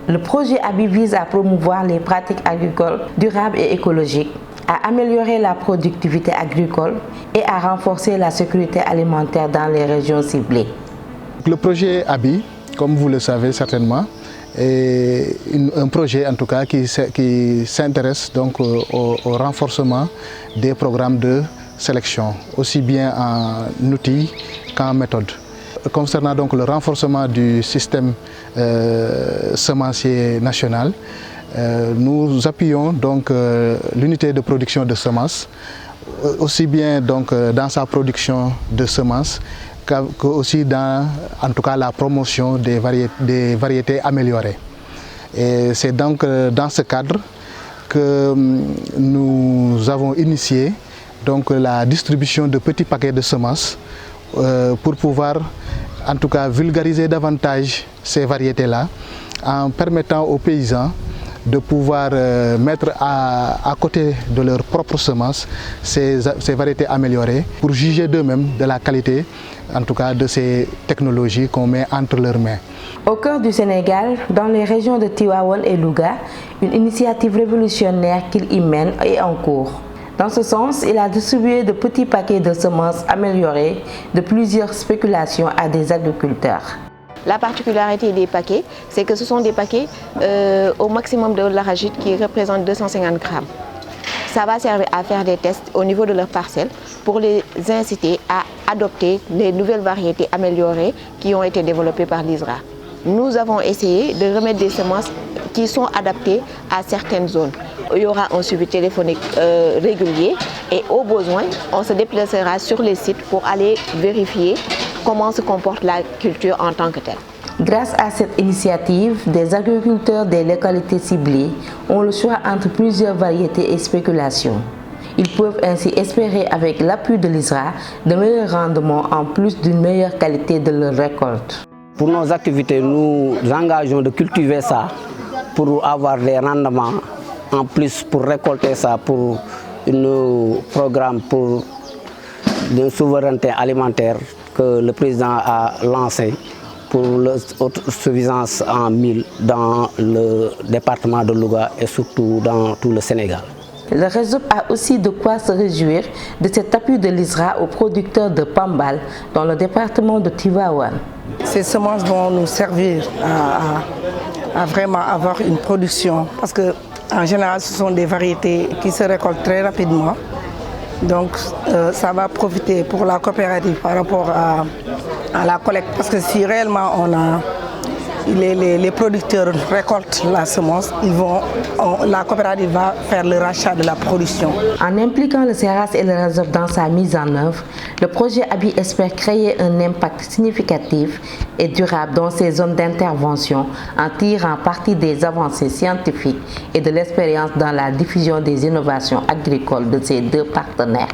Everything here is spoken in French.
Le projet ABI vise à promouvoir les pratiques agricoles durables et écologiques, à améliorer la productivité agricole et à renforcer la sécurité alimentaire dans les régions ciblées. Le projet ABI, comme vous le savez certainement, est un projet en tout cas qui s'intéresse donc au renforcement des programmes de sélection, aussi bien en outils qu'en méthode. Concernant donc le renforcement du système semencier national, nous appuyons donc l'unité de production de semences, aussi bien donc dans sa production de semences que aussi dans en tout cas la promotion des variétés améliorées. Et c'est donc dans ce cadre que nous avons initié donc la distribution de petits paquets de semences pour pouvoir en tout cas vulgariser davantage ces variétés-là en permettant aux paysans de pouvoir mettre à côté de leurs propres semences ces variétés améliorées pour juger d'eux-mêmes de la qualité en tout cas de ces technologies qu'on met entre leurs mains. Au cœur du Sénégal, dans les régions de Tivaouane et Louga, une initiative révolutionnaire qu'il y mène est en cours. Dans ce sens, il a distribué de petits paquets de semences améliorées de plusieurs spéculations à des agriculteurs. La particularité des paquets, c'est que ce sont des paquets au maximum de l'arachide qui représente 250 grammes. Ça va servir à faire des tests au niveau de leurs parcelles pour les inciter à adopter les nouvelles variétés améliorées qui ont été développées par l'ISRA. Nous avons essayé de remettre des semences qui sont adaptées à certaines zones. Il y aura un suivi téléphonique régulier et au besoin, on se déplacera sur les sites pour aller vérifier comment se comporte la culture en tant que telle. Grâce à cette initiative, des agriculteurs des localités ciblées ont le choix entre plusieurs variétés et spéculations. Ils peuvent ainsi espérer avec l'appui de l'ISRA de meilleurs rendements en plus d'une meilleure qualité de leur récolte. Pour nos activités, nous engageons de cultiver ça pour avoir des rendements en plus, pour récolter ça pour un programme pour une souveraineté alimentaire que le président a lancé pour l'autosuffisance en mil dans le département de Louga et surtout dans tout le Sénégal. Le réseau a aussi de quoi se réjouir de cet appui de l'ISRA aux producteurs de Pambal dans le département de Tivaouane. Ces semences vont nous servir à vraiment avoir une production parce que en général ce sont des variétés qui se récoltent très rapidement. Donc ça va profiter pour la coopérative par rapport à la collecte parce que si réellement les producteurs récoltent la semence, la coopérative va faire le rachat de la production. En impliquant le CERAS et le réseau dans sa mise en œuvre, le projet ABI espère créer un impact significatif et durable dans ces zones d'intervention en tirant parti des avancées scientifiques et de l'expérience dans la diffusion des innovations agricoles de ces deux partenaires.